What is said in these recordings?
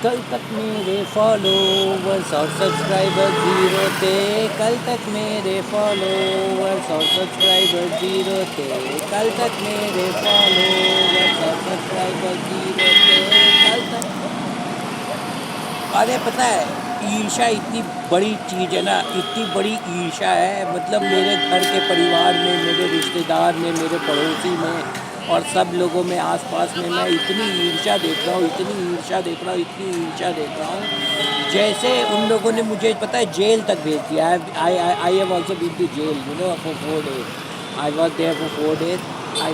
कल तक मेरे फॉलोवर्स और सब्सक्राइबर जीरो थे। कल तक मेरे फॉलोवर्स और सब्सक्राइबर जीरो थे। कल तक मेरे फॉलोवर्स और सब्सक्राइबर जीरो थे। कल तक। अरे पता है, ईर्ष्या इतनी बड़ी चीज़ है ना, इतनी बड़ी ईर्ष्या है। मतलब मेरे घर के परिवार में, मेरे रिश्तेदार में, मेरे पड़ोसी में और सब लोगों में, आसपास में मैं इतनी ईर्ष्या देख रहा हूँ, इतनी ईर्ष्या देख रहा हूँ, इतनी ईर्ष्या देख रहा हूँ। जैसे उन लोगों ने मुझे पता है जेल तक भेज दिया। I have also been to jail, for 4 days। I was there for 4 days। I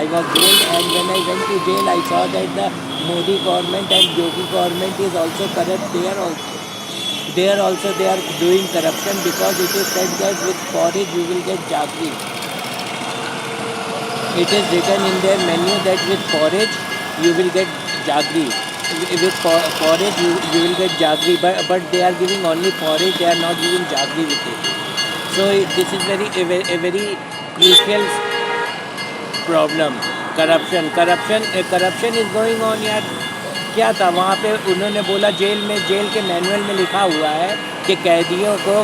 was jailed, and when I went to jail, I saw that the Modi government and Yogi government is also corrupt. They are doing corruption, because it is said that with porridge you will get jaggery. It is written in their menu that with porridge you will get jaggery. With porridge you will get jaggery, but they are giving only porridge. They are not giving jaggery with it. So this is a very crucial problem. Corruption is going on यार। क्या था वहाँ पे, उन्होंने बोला jail के manual में लिखा हुआ है कि कैदियों को,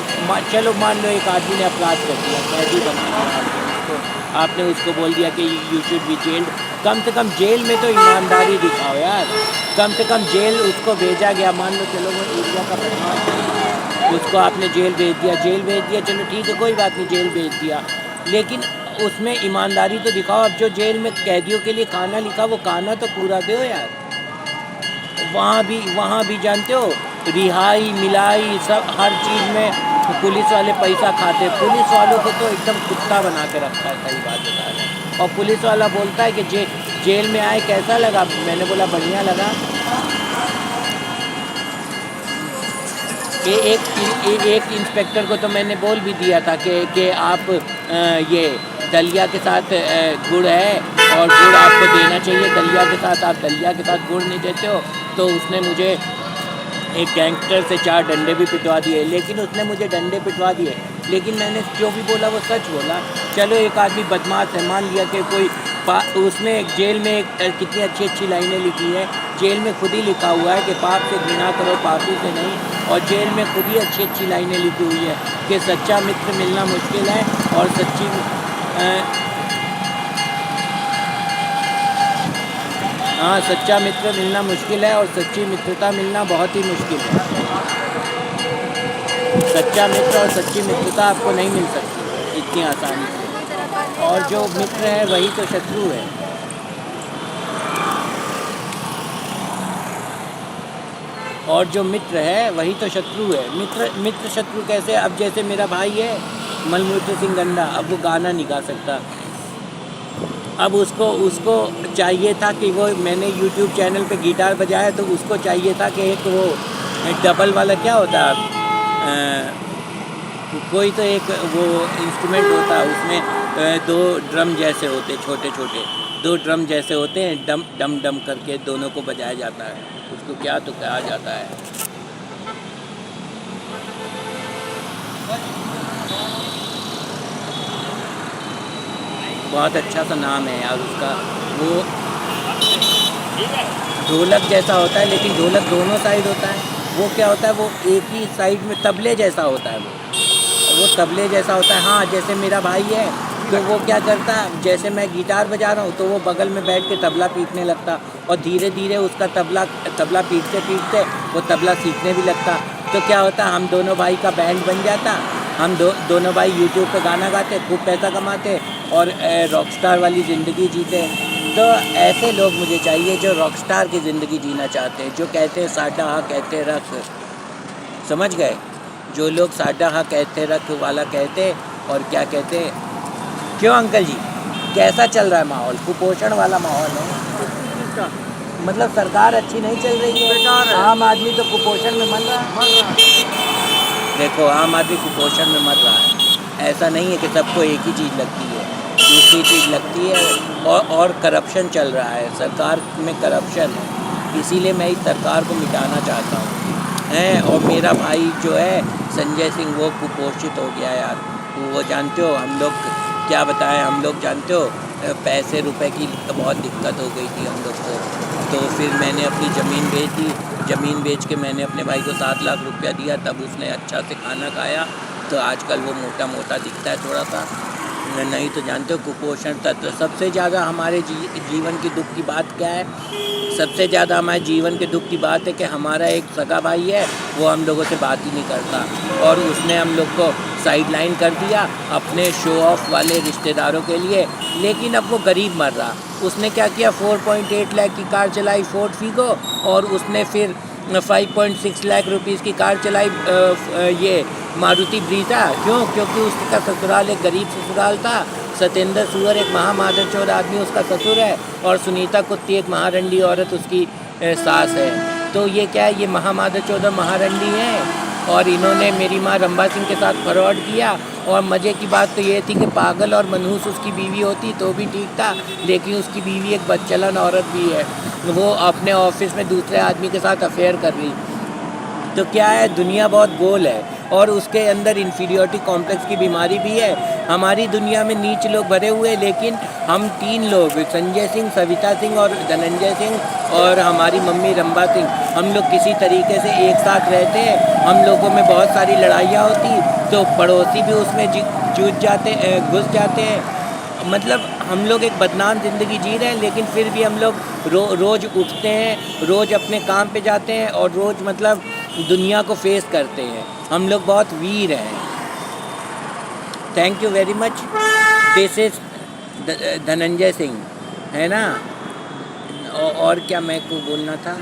चलो मान लो एक आदमी ने अपराध कर दिया, कैदी बना दिया, तो आपने उसको बोल दिया कि यू शुड बी जेल्ड। कम से कम जेल में तो ईमानदारी दिखाओ यार। कम से कम जेल उसको भेजा गया, मान लो चलो वो एरिया का बदमाश है, उसको आपने जेल भेज दिया, चलो ठीक है कोई बात नहीं, जेल भेज दिया, लेकिन उसमें ईमानदारी तो दिखाओ। अब जो जेल में कैदियों के लिए खाना लिखा, वो खाना तो पूरा दो यार। वहाँ भी जानते हो, रिहाई मिलाई सब हर चीज़ में पुलिस वाले पैसा खाते। पुलिस वालों को तो एकदम कुत्ता बना के रखा है, सही बात बता रहे हैं। और पुलिस वाला बोलता है कि जेल में आए कैसा लगा, मैंने बोला बढ़िया लगा। एक इंस्पेक्टर को तो मैंने बोल भी दिया था कि आप ये दलिया के साथ गुड़ है और गुड़ आपको देना चाहिए दलिया के साथ, आप दलिया के साथ गुड़ नहीं देते हो। तो उसने मुझे एक गैंगस्टर से 4 डंडे भी पिटवा दिए, लेकिन उसने मुझे डंडे पिटवा दिए, लेकिन मैंने जो भी बोला वो सच बोला। चलो एक आदमी बदमाश है, मान लिया कि कोई उसमें जेल में कितनी अच्छी लाइनें लिखी है। जेल में खुद ही लिखा हुआ है कि पाप से घृणा करो, पापी से नहीं। और जेल में खुद ही अच्छी लाइनें लिखी हुई है कि सच्चा मित्र मिलना मुश्किल है और सच्चा मित्र मिलना मुश्किल है और सच्ची मित्रता मिलना बहुत ही मुश्किल है। सच्चा मित्र और सच्ची मित्रता आपको नहीं मिल सकती इतनी आसानी से, और जो मित्र है वही तो शत्रु है। और जो मित्र है वही तो शत्रु है। मित्र शत्रु कैसे? अब जैसे मेरा भाई है मलमूत्र सिंह गंदा, अब वो गाना नहीं गा सकता। अब उसको चाहिए था कि वो, मैंने YouTube चैनल पे गिटार बजाया तो उसको चाहिए था कि एक वो डबल वाला क्या होता है, कोई तो एक वो इंस्ट्रूमेंट होता है, उसमें 2 ड्रम जैसे होते, छोटे 2 ड्रम जैसे होते हैं, डम डम डम करके दोनों को बजाया जाता है। उसको क्या तो कहा जाता है, बहुत अच्छा सा नाम है यार उसका। वो ढोलक जैसा होता है, लेकिन ढोलक दोनों साइड होता है। वो क्या होता है, वो एक ही साइड में तबले जैसा होता है। वो तबले जैसा होता है। हाँ, जैसे मेरा भाई है तो वो क्या करता है, जैसे मैं गिटार बजा रहा हूँ तो वो बगल में बैठ के तबला पीटने लगता, और धीरे धीरे उसका तबला पीटते वो तबला सीखने भी लगता। तो क्या होता, हम दोनों भाई का बैंड बन जाता। हम दोनों भाई YouTube पे गाना गाते, खूब पैसा कमाते और रॉकस्टार वाली ज़िंदगी जीते। तो ऐसे लोग मुझे चाहिए जो रॉकस्टार की ज़िंदगी जीना चाहते हैं, जो कहते हैं साडा हाँ कहते रख। समझ गए? जो लोग साडा हाँ कहते रख वाला कहते, और क्या कहते। क्यों अंकल जी, कैसा चल रहा है माहौल? कुपोषण वाला माहौल है। मतलब सरकार अच्छी नहीं चल रही है, आम आदमी तो कुपोषण में मर रहा है। देखो, आम आदमी कुपोषण में मर रहा है। ऐसा नहीं है कि सबको एक ही चीज़ लगती है, दूसरी चीज़ लगती है, और करप्शन चल रहा है, सरकार में करप्शन है। इसीलिए मैं इस सरकार को मिटाना चाहता हूँ। और मेरा भाई जो है संजय सिंह, वो कुपोषित हो गया यार। वो जानते हो, हम लोग क्या बताएं, हम लोग जानते हो पैसे रुपए की बहुत दिक्कत हो गई थी हम लोग को। तो फिर मैंने अपनी ज़मीन बेच दी। ज़मीन बेच के मैंने अपने भाई को 7 लाख रुपया दिया, तब उसने अच्छा से खाना खाया, तो आजकल वो मोटा मोटा दिखता है थोड़ा सा। नहीं तो जानते हो कुपोषण तत्व सबसे ज़्यादा हमारे जीवन की दुख की बात क्या है? सबसे ज़्यादा हमारे जीवन के दुख की बात है कि हमारा एक सगा भाई है, वो हम लोगों से बात ही नहीं करता, और उसने हम लोग को साइड लाइन कर दिया अपने शो ऑफ वाले रिश्तेदारों के लिए। लेकिन अब वो गरीब मर रहा। उसने क्या किया, 4.8 लाख की कार चलाई फोर्ड फीगो, और उसने फिर 5.6 लाख रुपीज़ की कार चलाई ये मारुति ब्रीजा। क्यों? क्योंकि उसका ससुराल एक गरीब ससुराल था। सत्येंद्र सुअर एक महामादरचोद आदमी उसका ससुर है, और सुनीता कुत्ती एक महारंडी औरत उसकी सास है। तो ये क्या है, ये महामादरचोद और महारंडी हैं, और इन्होंने मेरी माँ रंभा सिंह के साथ फ्रॉड किया। और मज़े की बात तो ये थी कि पागल और मनहूस उसकी बीवी होती तो भी ठीक था, लेकिन उसकी बीवी एक बदचलन औरत भी है। वो अपने ऑफिस में दूसरे आदमी के साथ अफेयर कर रही। तो क्या है, दुनिया बहुत गोल है, और उसके अंदर इन्फीरियोरिटी कॉम्प्लेक्स की बीमारी भी है। हमारी दुनिया में नीच लोग भरे हुए, लेकिन हम 3 लोग, संजय सिंह, सविता सिंह और धनंजय सिंह और हमारी मम्मी रंभा सिंह, हम लोग किसी तरीके से एक साथ रहते हैं। हम लोगों में बहुत सारी लड़ाइयाँ होती, तो पड़ोसी भी उसमें घुस जाते हैं। मतलब हम लोग एक बदनाम ज़िंदगी जी रहे हैं, लेकिन फिर भी हम लोग रोज़ उठते हैं, रोज़ अपने काम पे जाते हैं, और रोज़ मतलब दुनिया को फेस करते हैं। हम लोग बहुत वीर हैं। Thank you very much. This is Dhananjay Singh, है ना। और क्या मैं को बोलना था?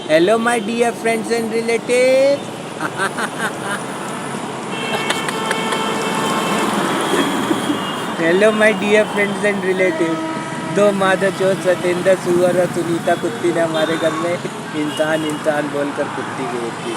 Hello my dear friends and relatives. Hello my dear friends and relatives. 2 मादरचोद सत्येंद्र सुअर और सुनीता कुत्ती ने हमारे घर में इंसान बोलकर कुत्ती भेज दी।